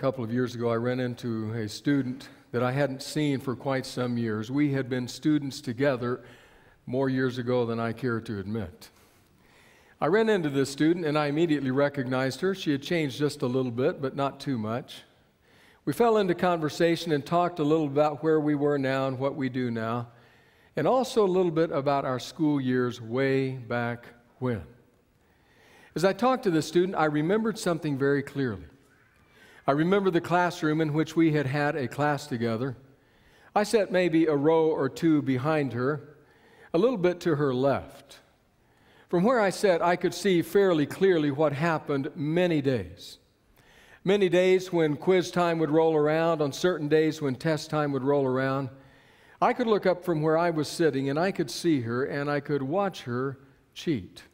couple of years ago, I ran into a student that I hadn't seen for quite some years. We had been students together more years ago than I care to admit. I ran into this student, and I immediately recognized her. She had changed just a little bit, but not too much. We fell into conversation and talked a little about where we were now and what we do now, and also a little bit about our school years way back when. As I talked to the student, I remembered something very clearly. I remember the classroom in which we had had a class together. I sat maybe a row or two behind her, a little bit to her left. From where I sat, I could see fairly clearly what happened many days. Many days when quiz time would roll around, on certain days when test time would roll around, I could look up from where I was sitting and I could see her and I could watch her cheat.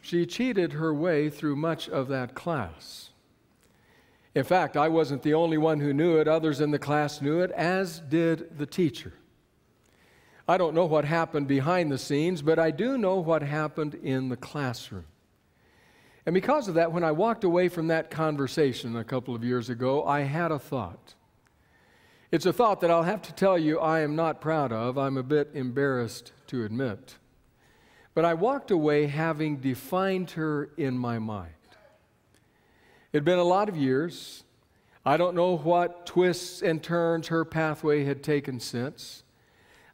She cheated her way through much of that class. In fact, I wasn't the only one who knew it. Others in the class knew it, as did the teacher. I don't know what happened behind the scenes, but I do know what happened in the classroom. And because of that, when I walked away from that conversation a couple of years ago, I had a thought. It's a thought that I'll have to tell you I am not proud of. I'm a bit embarrassed to admit. But I walked away having defined her in my mind. It had been a lot of years. I don't know what twists and turns her pathway had taken since.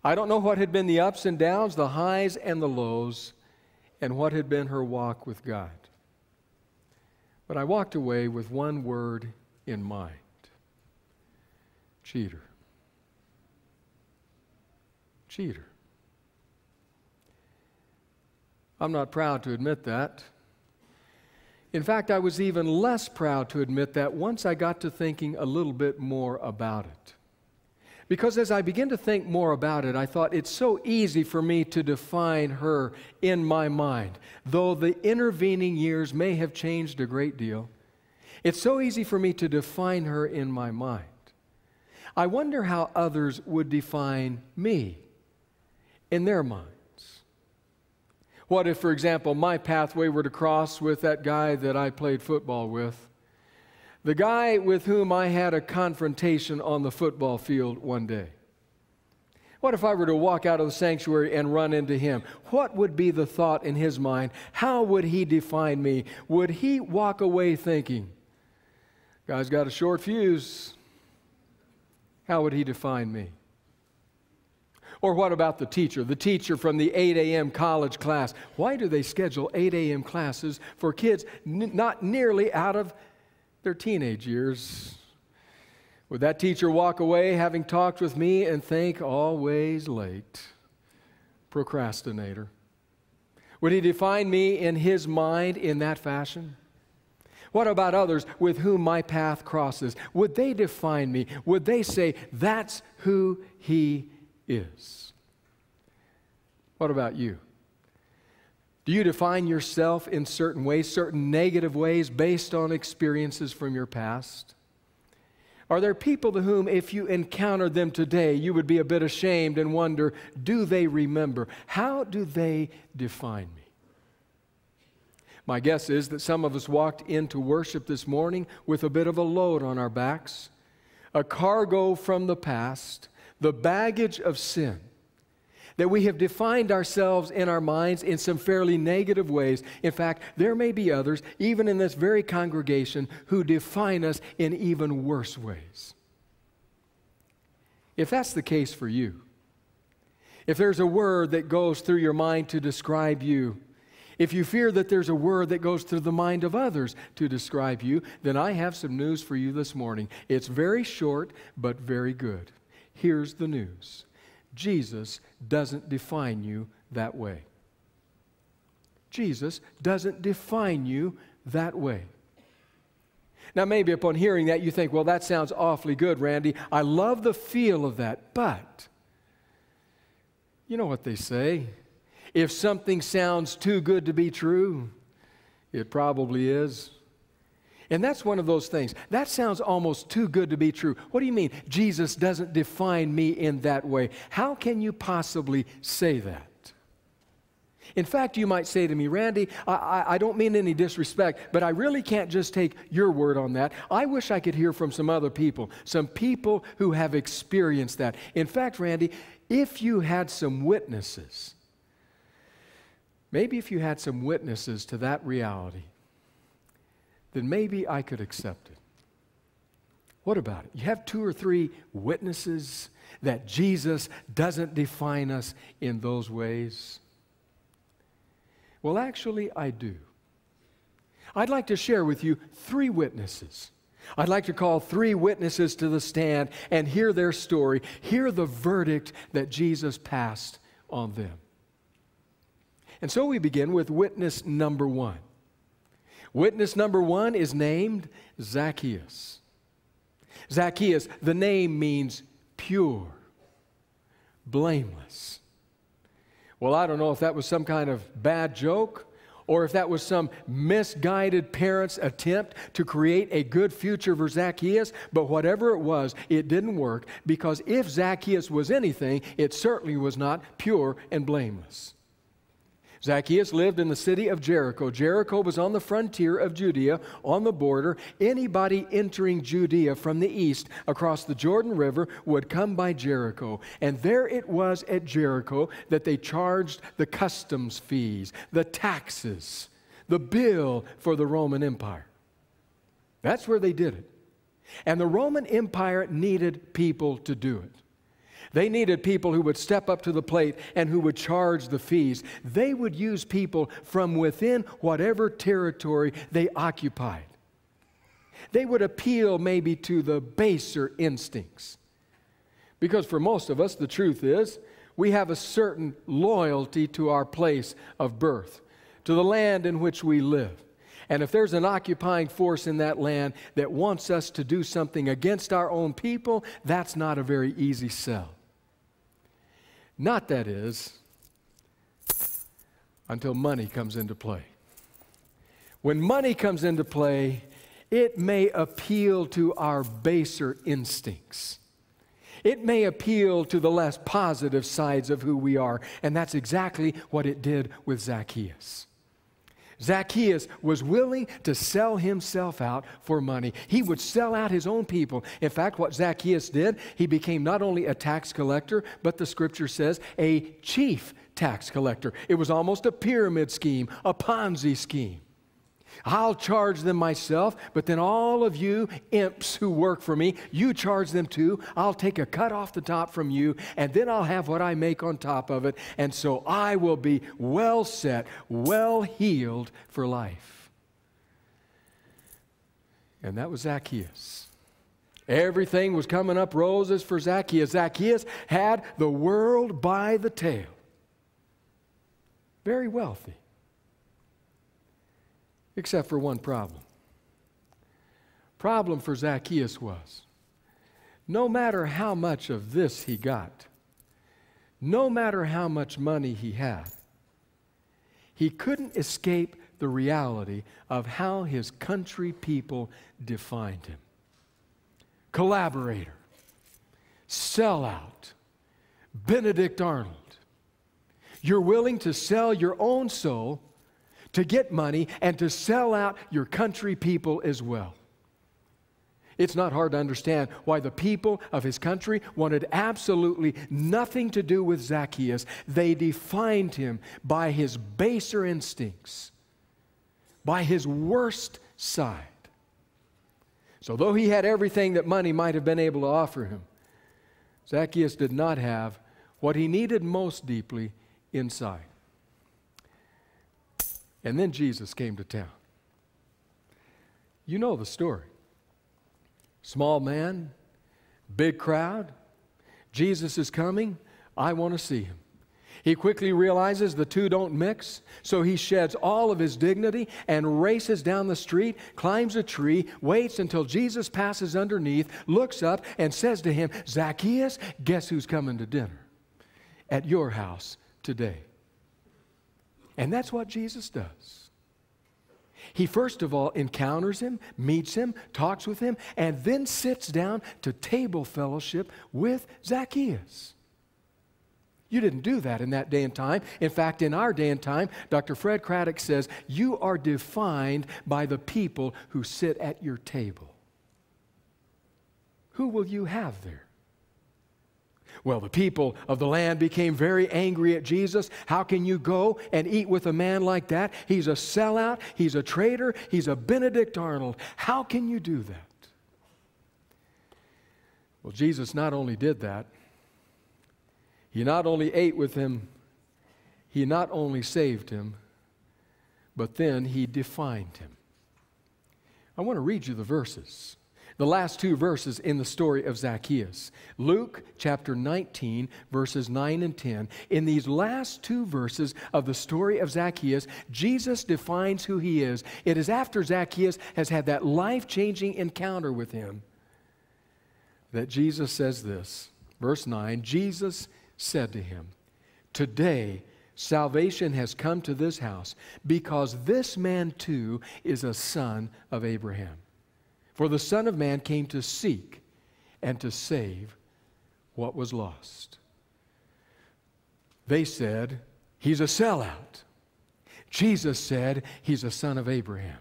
I don't know what had been the ups and downs, the highs and the lows, and what had been her walk with God. But I walked away with one word in mind: cheater. Cheater. I'm not proud to admit that. In fact, I was even less proud to admit that once I got to thinking a little bit more about it. Because as I began to think more about it, I thought it's so easy for me to define her in my mind. Though the intervening years may have changed a great deal, it's so easy for me to define her in my mind. I wonder how others would define me in their minds. What if, for example, my pathway were to cross with that guy that I played football with? The guy with whom I had a confrontation on the football field one day. What if I were to walk out of the sanctuary and run into him? What would be the thought in his mind? How would he define me? Would he walk away thinking, guy's got a short fuse? How would he define me? Or what about the teacher from the 8 a.m. college class? Why do they schedule 8 a.m. classes for kids not nearly out of their teenage years? Would that teacher walk away having talked with me and think, always late, procrastinator? Would he define me in his mind in that fashion? What about others with whom my path crosses? Would they define me? Would they say, that's who he is? What about you? Do you define yourself in certain ways, certain negative ways, based on experiences from your past? Are there people to whom, if you encountered them today, you would be a bit ashamed and wonder, do they remember? How do they define me? My guess is that some of us walked into worship this morning with a bit of a load on our backs, a cargo from the past, the baggage of sin, that we have defined ourselves in our minds in some fairly negative ways. In fact, there may be others, even in this very congregation, who define us in even worse ways. If that's the case for you, if there's a word that goes through your mind to describe you, if you fear that there's a word that goes through the mind of others to describe you, then I have some news for you this morning. It's very short, but very good. Here's the news. Jesus doesn't define you that way. Jesus doesn't define you that way. Now, maybe upon hearing that, you think, well, that sounds awfully good, Randy. I love the feel of that, but you know what they say. If something sounds too good to be true, it probably is. And that's one of those things. That sounds almost too good to be true. What do you mean? Jesus doesn't define me in that way. How can you possibly say that? In fact, you might say to me, Randy, I don't mean any disrespect, but I really can't just take your word on that. I wish I could hear from some other people, some people who have experienced that. In fact, Randy, if you had some witnesses, maybe if you had some witnesses to that reality, then maybe I could accept it. What about it? You have 2 or 3 witnesses that Jesus doesn't define us in those ways? Well, actually, I do. I'd like to share with you 3 witnesses. I'd like to call 3 witnesses to the stand and hear their story, hear the verdict that Jesus passed on them. And so we begin with witness number 1. Witness number 1 is named Zacchaeus. Zacchaeus, the name means pure, blameless. Well, I don't know if that was some kind of bad joke or if that was some misguided parent's attempt to create a good future for Zacchaeus, but whatever it was, it didn't work, because if Zacchaeus was anything, it certainly was not pure and blameless. Zacchaeus lived in the city of Jericho. Jericho was on the frontier of Judea, on the border. Anybody entering Judea from the east across the Jordan River would come by Jericho. And there it was at Jericho that they charged the customs fees, the taxes, the bill for the Roman Empire. That's where they did it. And the Roman Empire needed people to do it. They needed people who would step up to the plate and who would charge the fees. They would use people from within whatever territory they occupied. They would appeal maybe to the baser instincts. Because for most of us, the truth is, we have a certain loyalty to our place of birth, to the land in which we live. And if there's an occupying force in that land that wants us to do something against our own people, that's not a very easy sell. Not, that is, until money comes into play. When money comes into play, it may appeal to our baser instincts. It may appeal to the less positive sides of who we are, and that's exactly what it did with Zacchaeus. Zacchaeus was willing to sell himself out for money. He would sell out his own people. In fact, what Zacchaeus did, he became not only a tax collector, but the scripture says a chief tax collector. It was almost a pyramid scheme, a Ponzi scheme. I'll charge them myself, but then all of you imps who work for me, you charge them too. I'll take a cut off the top from you, and then I'll have what I make on top of it, and so I will be well set, well healed for life. And that was Zacchaeus. Everything was coming up roses for Zacchaeus. Zacchaeus had the world by the tail. Very wealthy. Except for one problem. Problem for Zacchaeus was, no matter how much of this he got, no matter how much money he had, he couldn't escape the reality of how his country people defined him. Collaborator, sellout, Benedict Arnold. You're willing to sell your own soul to get money and to sell out your country people as well. It's not hard to understand why the people of his country wanted absolutely nothing to do with Zacchaeus. They defined him by his baser instincts, by his worst side. So though he had everything that money might have been able to offer him, Zacchaeus did not have what he needed most deeply inside. And then Jesus came to town. You know the story. Small man, big crowd. Jesus is coming. I want to see him. He quickly realizes the two don't mix, so he sheds all of his dignity and races down the street, climbs a tree, waits until Jesus passes underneath, looks up and says to him, Zacchaeus, guess who's coming to dinner at your house today? And that's what Jesus does. He first of all encounters him, meets him, talks with him, and then sits down to table fellowship with Zacchaeus. You didn't do that in that day and time. In fact, in our day and time, Dr. Fred Craddock says, you are defined by the people who sit at your table. Who will you have there? Well, the people of the land became very angry at Jesus. How can you go and eat with a man like that? He's a sellout. He's a traitor. He's a Benedict Arnold. How can you do that? Well, Jesus not only did that, He not only ate with him, He not only saved him, but then He defined him. I want to read you the verses. The last two verses in the story of Zacchaeus. Luke chapter 19, verses 9 and 10. In these last two verses of the story of Zacchaeus, Jesus defines who He is. It is after Zacchaeus has had that life-changing encounter with Him that Jesus says this. Verse 9, Jesus said to him, "Today salvation has come to this house, because this man too is a son of Abraham. For the Son of Man came to seek and to save what was lost." They said, "He's a sellout." Jesus said, "He's a son of Abraham."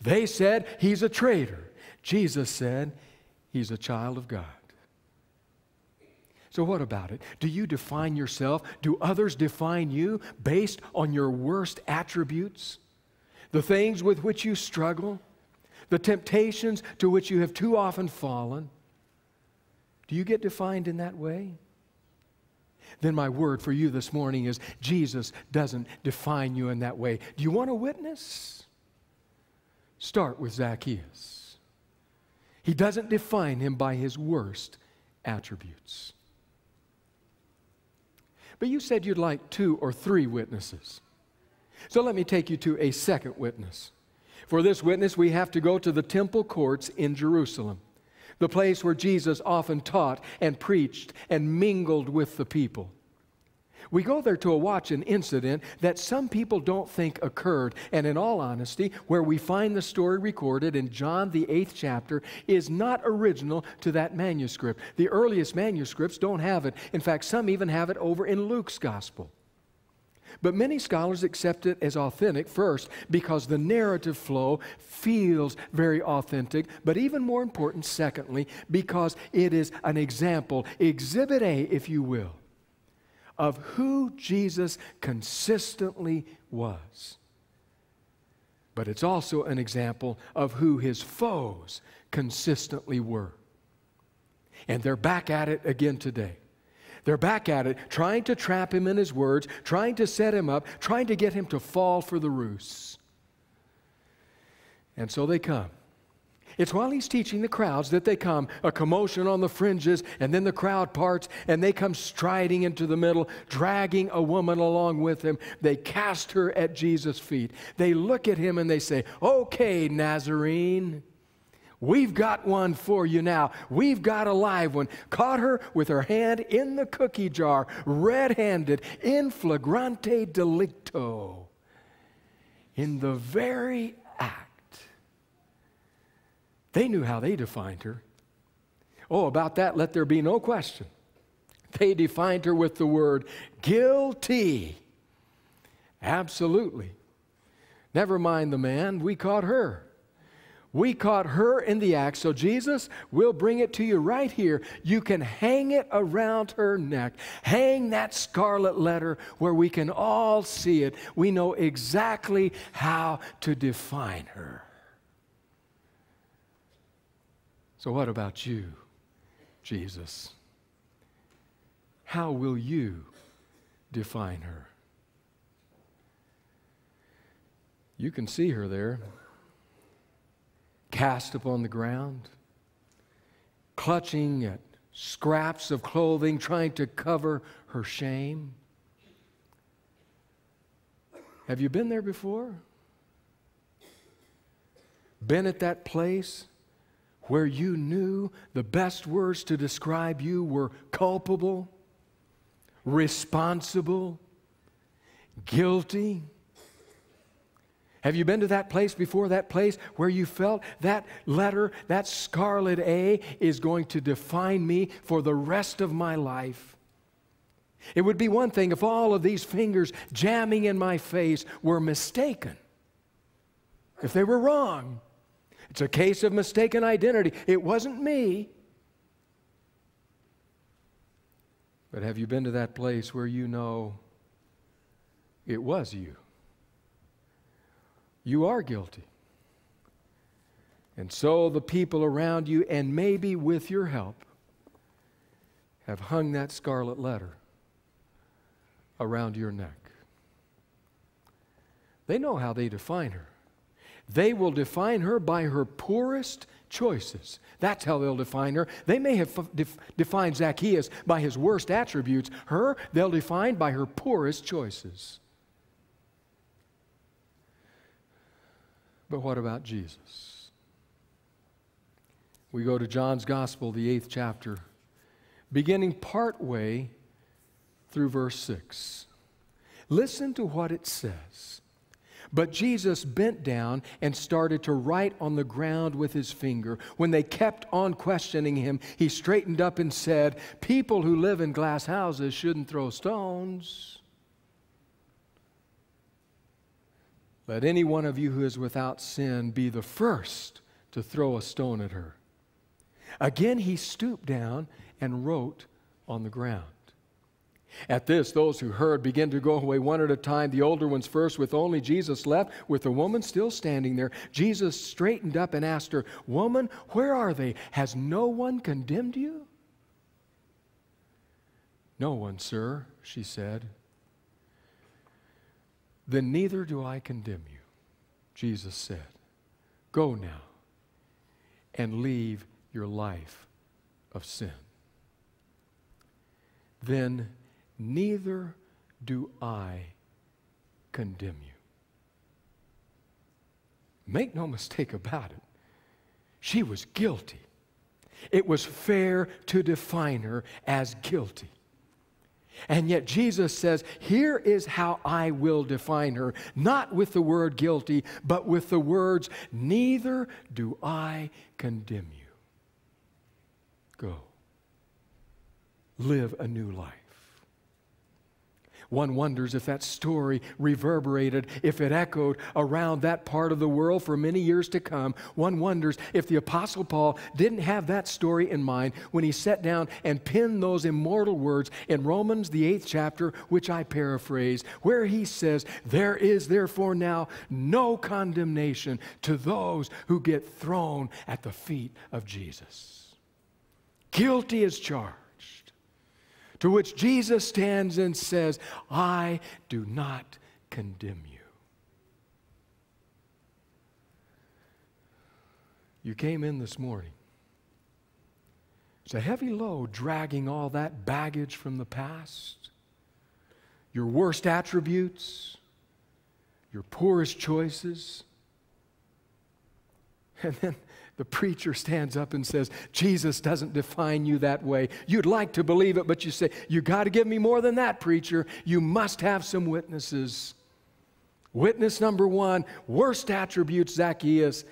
They said, "He's a traitor." Jesus said, "He's a child of God." So what about it? Do you define yourself? Do others define you based on your worst attributes? The things with which you struggle? The temptations to which you have too often fallen? Do you get defined in that way? Then my word for you this morning is Jesus doesn't define you in that way. Do you want a witness? Start with Zacchaeus. He doesn't define him by his worst attributes. But you said you'd like 2 or 3 witnesses. So let me take you to a second witness. For this witness, we have to go to the temple courts in Jerusalem, the place where Jesus often taught and preached and mingled with the people. We go there to watch an incident that some people don't think occurred, and in all honesty, where we find the story recorded in John the 8th chapter is not original to that manuscript. The earliest manuscripts don't have it. In fact, some even have it over in Luke's gospel. But many scholars accept it as authentic, first, because the narrative flow feels very authentic, but even more important, secondly, because it is an example, Exhibit A, if you will, of who Jesus consistently was. But it's also an example of who His foes consistently were. And they're back at it again today. They're back at it, trying to trap Him in His words, trying to set Him up, trying to get Him to fall for the ruse. And so they come. It's while He's teaching the crowds that they come, a commotion on the fringes, and then the crowd parts, and they come striding into the middle, dragging a woman along with them. They cast her at Jesus' feet. They look at Him and they say, "Okay, Nazarene, we've got one for you now. We've got a live one." Caught her with her hand in the cookie jar, red-handed, in flagrante delicto, in the very act. They knew how they defined her. Oh, about that, let there be no question. They defined her with the word guilty. Absolutely. Never mind the man, we caught her. We caught her in the act. So Jesus, we'll bring it to you right here. You can hang it around her neck. Hang that scarlet letter where we can all see it. We know exactly how to define her. So what about you, Jesus? How will you define her? You can see her there, cast upon the ground, clutching at scraps of clothing, trying to cover her shame. Have you been there before? Been at that place where you knew the best words to describe you were culpable, responsible, guilty? Have you been to that place before, that place where you felt that letter, that scarlet A, is going to define me for the rest of my life? It would be one thing if all of these fingers jamming in my face were mistaken, if they were wrong. It's a case of mistaken identity. It wasn't me. But have you been to that place where you know it was you? You are guilty. And so the people around you, and maybe with your help, have hung that scarlet letter around your neck. They know how they define her. They will define her by her poorest choices. That's how they'll define her. They may have defined Zacchaeus by his worst attributes. Her, they'll define by her poorest choices. But what about Jesus? We go to John's Gospel, the 8th chapter, beginning partway through verse 6. Listen to what it says. But Jesus bent down and started to write on the ground with his finger. When they kept on questioning him, he straightened up and said, "People who live in glass houses shouldn't throw stones. Let any one of you who is without sin be the first to throw a stone at her." Again he stooped down and wrote on the ground. At this, those who heard began to go away one at a time, the older ones first, with only Jesus left, with the woman still standing there. Jesus straightened up and asked her, "Woman, where are they? Has no one condemned you?" "No one, sir," she said. "Then neither do I condemn you," Jesus said. "Go now and leave your life of sin." "Then neither do I condemn you." Make no mistake about it. She was guilty. It was fair to define her as guilty. And yet Jesus says, here is how I will define her, not with the word guilty, but with the words, "Neither do I condemn you." Go. Live a new life. One wonders if that story reverberated, if it echoed around that part of the world for many years to come. One wonders if the Apostle Paul didn't have that story in mind when he sat down and penned those immortal words in Romans, the 8th chapter, which I paraphrase, where he says, "There is therefore now no condemnation to those who get thrown at the feet of Jesus." Guilty as charged. To which Jesus stands and says, "I do not condemn you." You came in this morning. It's a heavy load dragging all that baggage from the past, your worst attributes, your poorest choices. And then the preacher stands up and says, "Jesus doesn't define you that way." You'd like to believe it, but you say, "You got to give me more than that, preacher. You must have some witnesses." Witness number one, worst attributes, Zacchaeus.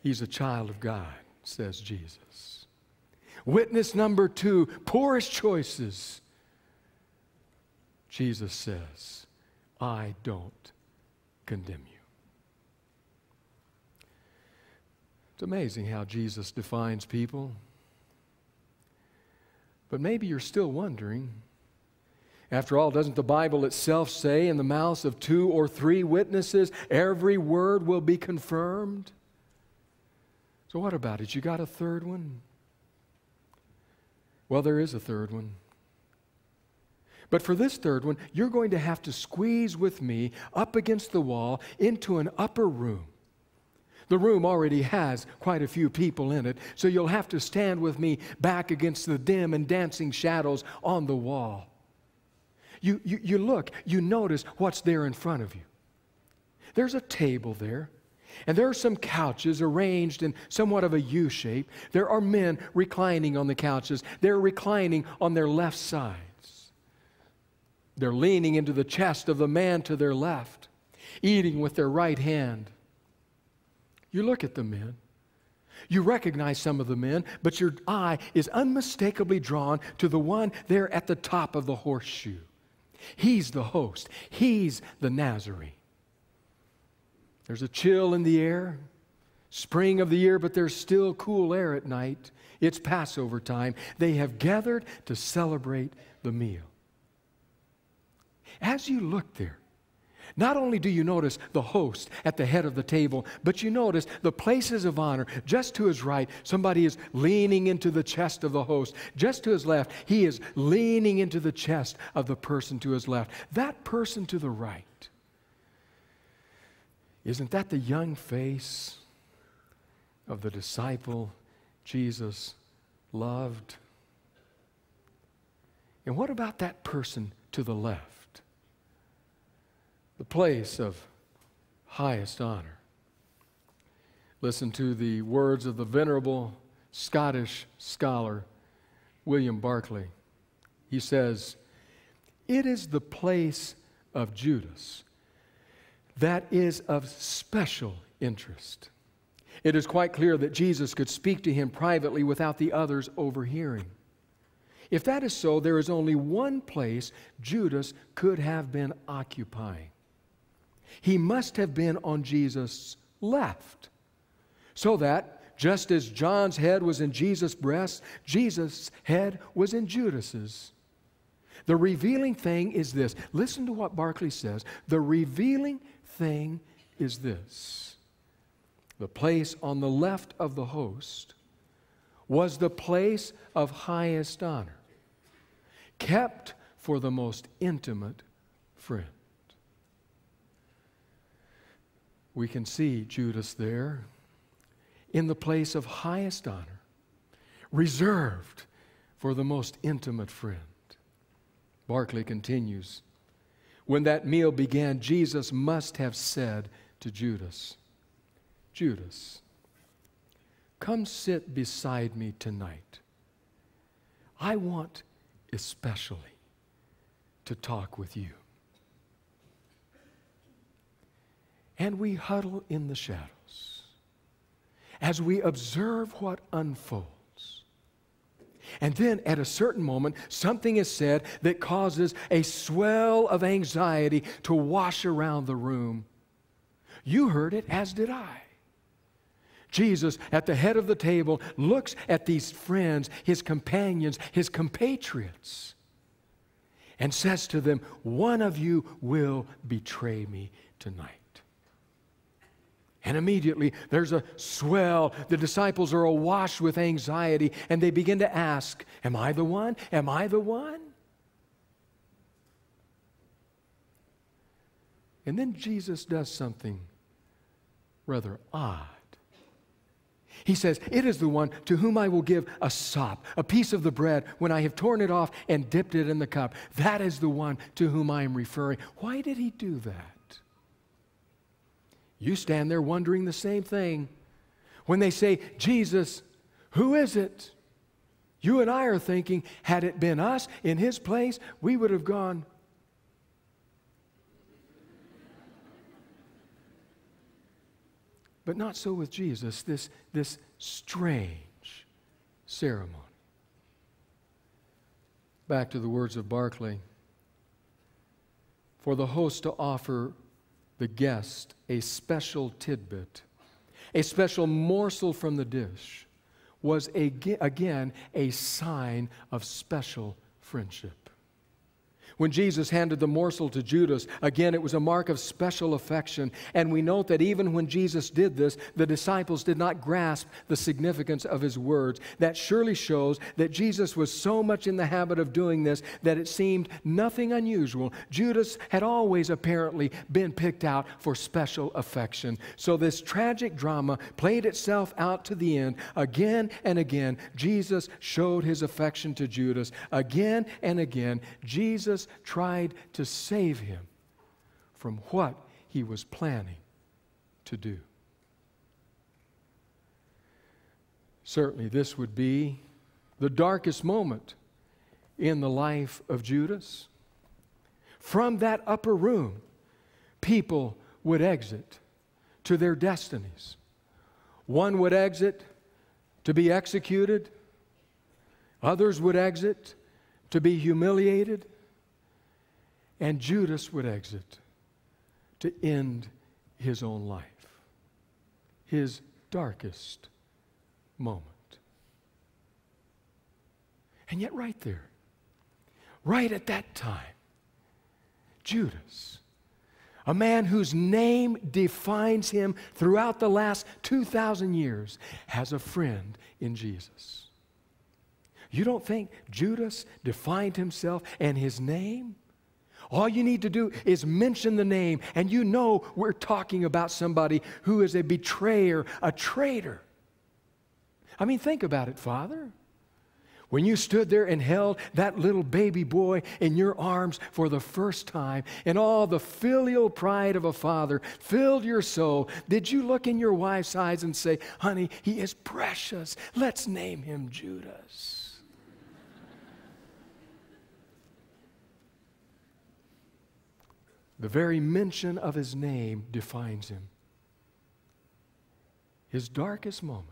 He's a child of God, says Jesus. Witness number two, poorest choices. Jesus says, "I don't condemn you." It's amazing how Jesus defines people. But maybe you're still wondering, after all, doesn't the Bible itself say, "In the mouths of 2 or 3 witnesses, every word will be confirmed"? So what about it? You got a third one? Well, there is a third one. But for this third one, you're going to have to squeeze with me up against the wall into an upper room. The room already has quite a few people in it, so you'll have to stand with me back against the dim and dancing shadows on the wall. You look, you notice what's there in front of you. There's a table there, and there are some couches arranged in somewhat of a U shape. There are men reclining on the couches. They're reclining on their left sides. They're leaning into the chest of the man to their left, eating with their right hand. You look at the men. You recognize some of the men, but your eye is unmistakably drawn to the one there at the top of the horseshoe. He's the host. He's the Nazarene. There's a chill in the air, spring of the year, but there's still cool air at night. It's Passover time. They have gathered to celebrate the meal. As you look there, not only do you notice the host at the head of the table, but you notice the places of honor. Just to his right, somebody is leaning into the chest of the host. Just to his left, he is leaning into the chest of the person to his left. That person to the right, isn't that the young face of the disciple Jesus loved? And what about that person to the left? The place of highest honor. Listen to the words of the venerable Scottish scholar William Barclay. He says, "It is the place of Judas that is of special interest. It is quite clear that Jesus could speak to him privately without the others overhearing. If that is so, there is only one place Judas could have been occupying. He must have been on Jesus' left, so that just as John's head was in Jesus' breast, Jesus' head was in Judas's. The revealing thing is this." Listen to what Barclay says. The revealing thing is this: the place on the left of the host was the place of highest honor, kept for the most intimate friend. We can see Judas there in the place of highest honor, reserved for the most intimate friend. Barclay continues, "When that meal began, Jesus must have said to Judas, 'Judas, come sit beside me tonight. I want especially to talk with you.' And we huddle in the shadows as we observe what unfolds. And then at a certain moment, something is said that causes a swell of anxiety to wash around the room. You heard it, as did I. Jesus, at the head of the table, looks at these friends, his companions, his compatriots, and says to them, 'One of you will betray me tonight.' And immediately there's a swell. The disciples are awash with anxiety, and they begin to ask, 'Am I the one? Am I the one?' And then Jesus does something rather odd. He says, 'It is the one to whom I will give a sop, a piece of the bread, when I have torn it off and dipped it in the cup. That is the one to whom I am referring.' Why did he do that? You stand there wondering the same thing. When they say, 'Jesus, who is it?' You and I are thinking, had it been us in his place, we would have gone, 'But not so with Jesus, this strange ceremony. Back to the words of Barclay. For the host to offer the guest a special tidbit, a special morsel from the dish, was again a sign of special friendship. When Jesus handed the morsel to Judas, again, it was a mark of special affection. And we note that even when Jesus did this, the disciples did not grasp the significance of his words. That surely shows that Jesus was so much in the habit of doing this that it seemed nothing unusual. Judas had always apparently been picked out for special affection. So this tragic drama played itself out to the end. Again and again, Jesus showed his affection to Judas. Again and again, Jesus tried to save him from what he was planning to do. Certainly, this would be the darkest moment in the life of Judas. From that upper room, people would exit to their destinies. One would exit to be executed. Others would exit to be humiliated. And Judas would exit to end his own life, his darkest moment. And yet right there, right at that time, Judas, a man whose name defines him throughout the last 2,000 years, has a friend in Jesus. You don't think Judas defined himself and his name? All you need to do is mention the name, and you know we're talking about somebody who is a betrayer, a traitor. I mean, think about it, Father. When you stood there and held that little baby boy in your arms for the first time, and all the filial pride of a father filled your soul, did you look in your wife's eyes and say, honey, he is precious. Let's name him Judas? The very mention of his name defines him. His darkest moment.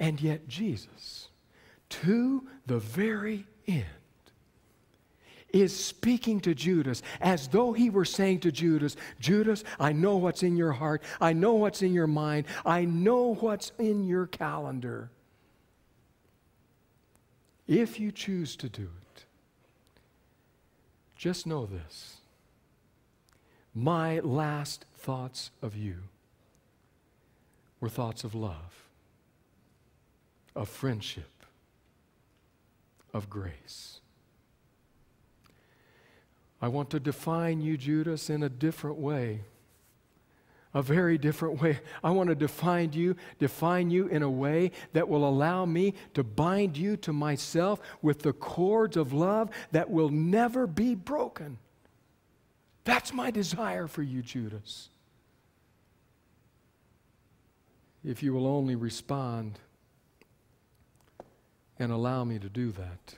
And yet Jesus, to the very end, is speaking to Judas as though he were saying to Judas, Judas, I know what's in your heart. I know what's in your mind. I know what's in your calendar. If you choose to do it, just know this. My last thoughts of you were thoughts of love, of friendship, of grace. I want to define you, Judas, in a different way, a very different way. I want to define you in a way that will allow me to bind you to myself with the cords of love that will never be broken. That's my desire for you, Judas. If you will only respond and allow me to do that.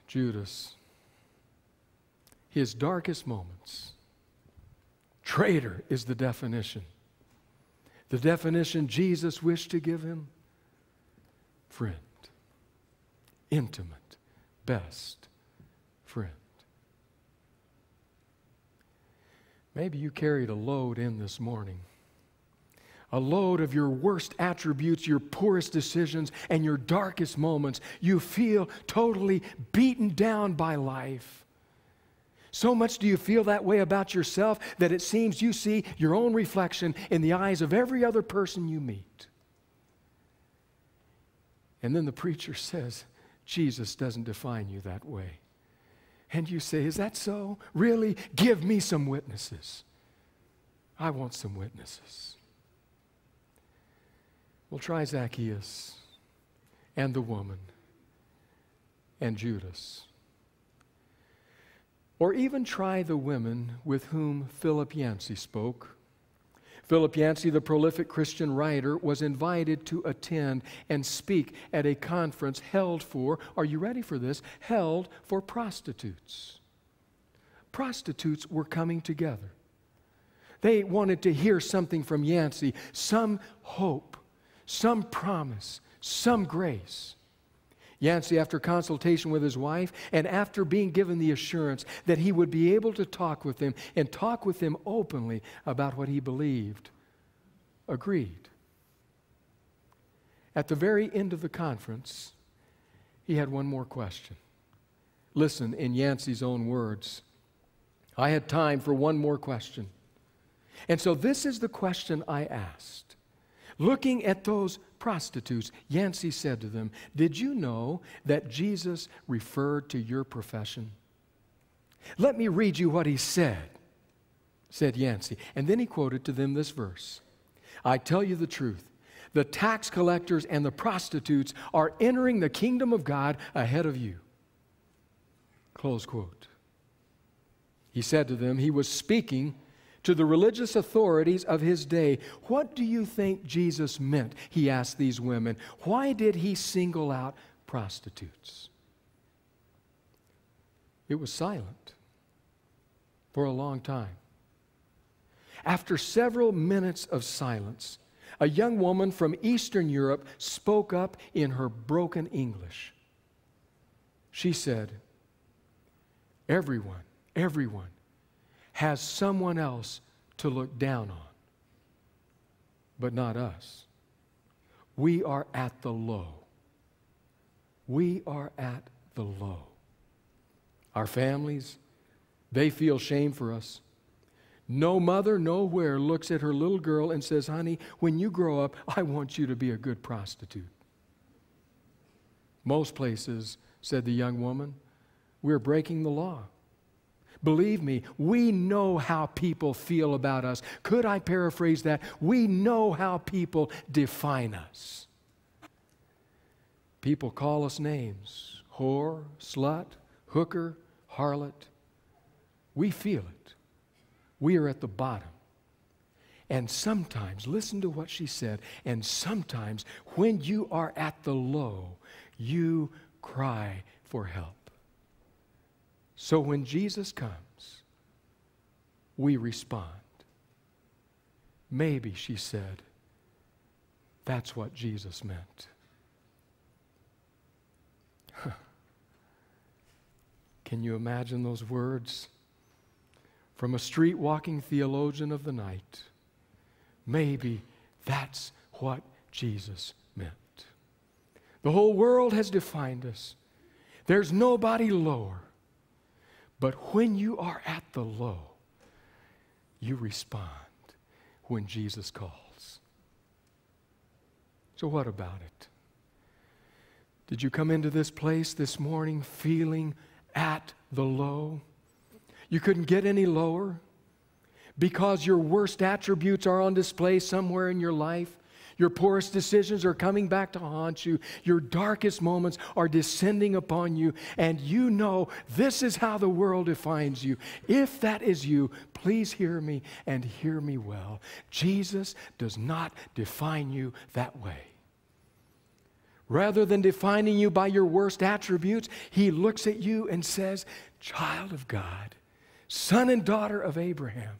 Judas, his darkest moments, traitor is the definition. The definition Jesus wished to give him, friend, intimate, best friend. Maybe you carried a load in this morning. A load of your worst attributes, your poorest decisions, and your darkest moments. You feel totally beaten down by life. So much do you feel that way about yourself that it seems you see your own reflection in the eyes of every other person you meet. And then the preacher says, Jesus doesn't define you that way. And you say, is that so? Really? Give me some witnesses. I want some witnesses. Well, try Zacchaeus and the woman and Judas. Or even try the women with whom Philip Yancey spoke. Philip Yancey, the prolific Christian writer, was invited to attend and speak at a conference held for, are you ready for this? Held for prostitutes. Prostitutes were coming together. They wanted to hear something from Yancey, some hope, some promise, some grace. Yancey, after consultation with his wife and after being given the assurance that he would be able to talk with them and talk with them openly about what he believed, agreed. At the very end of the conference, he had one more question. Listen, in Yancey's own words, I had time for one more question. And so this is the question I asked. Looking at those prostitutes, Yancey said to them, did you know that Jesus referred to your profession? Let me read you what he said Yancey. And then he quoted to them this verse. I tell you the truth, the tax collectors and the prostitutes are entering the kingdom of God ahead of you. Close quote. He said to them, he was speaking to the religious authorities of his day. What do you think Jesus meant? He asked these women. Why did he single out prostitutes? It was silent for a long time. After several minutes of silence, a young woman from Eastern Europe spoke up in her broken English. She said, everyone has someone else to look down on, but not us. We are at the low. We are at the low. Our families, they feel shame for us. No mother nowhere looks at her little girl and says, honey, when you grow up, I want you to be a good prostitute. Most places, said the young woman, we're breaking the law. Believe me, we know how people feel about us. Could I paraphrase that? We know how people define us. People call us names: whore, slut, hooker, harlot. We feel it. We are at the bottom. And sometimes, listen to what she said, and sometimes when you are at the low, you cry for help. So when Jesus comes, we respond. Maybe, she said, that's what Jesus meant. Can you imagine those words from a street-walking theologian of the night? Maybe that's what Jesus meant. The whole world has defined us. There's nobody lower. But when you are at the low, you respond when Jesus calls. So what about it? Did you come into this place this morning feeling at the low? You couldn't get any lower because your worst attributes are on display somewhere in your life. Your poorest decisions are coming back to haunt you. Your darkest moments are descending upon you, and you know this is how the world defines you. If that is you, please hear me and hear me well. Jesus does not define you that way. Rather than defining you by your worst attributes, He looks at you and says, child of God, son and daughter of Abraham.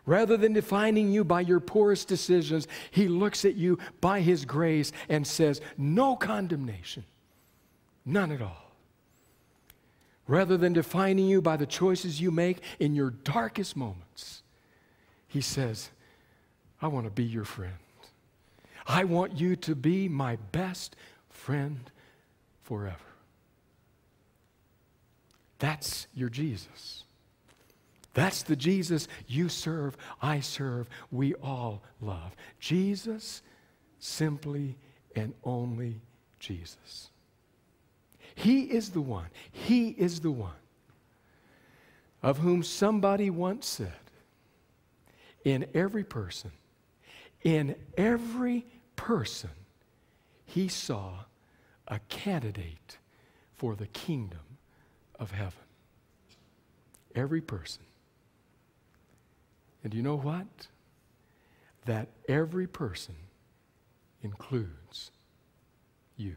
Rather than defining you by your poorest decisions, He looks at you by His grace and says, no condemnation, none at all. Rather than defining you by the choices you make in your darkest moments, He says, I want to be your friend. I want you to be my best friend forever. That's your Jesus. That's the Jesus you serve, I serve, we all love. Jesus, simply and only Jesus. He is the one of whom somebody once said, in every person, He saw a candidate for the kingdom of heaven. Every person. And you know what? That every person includes you.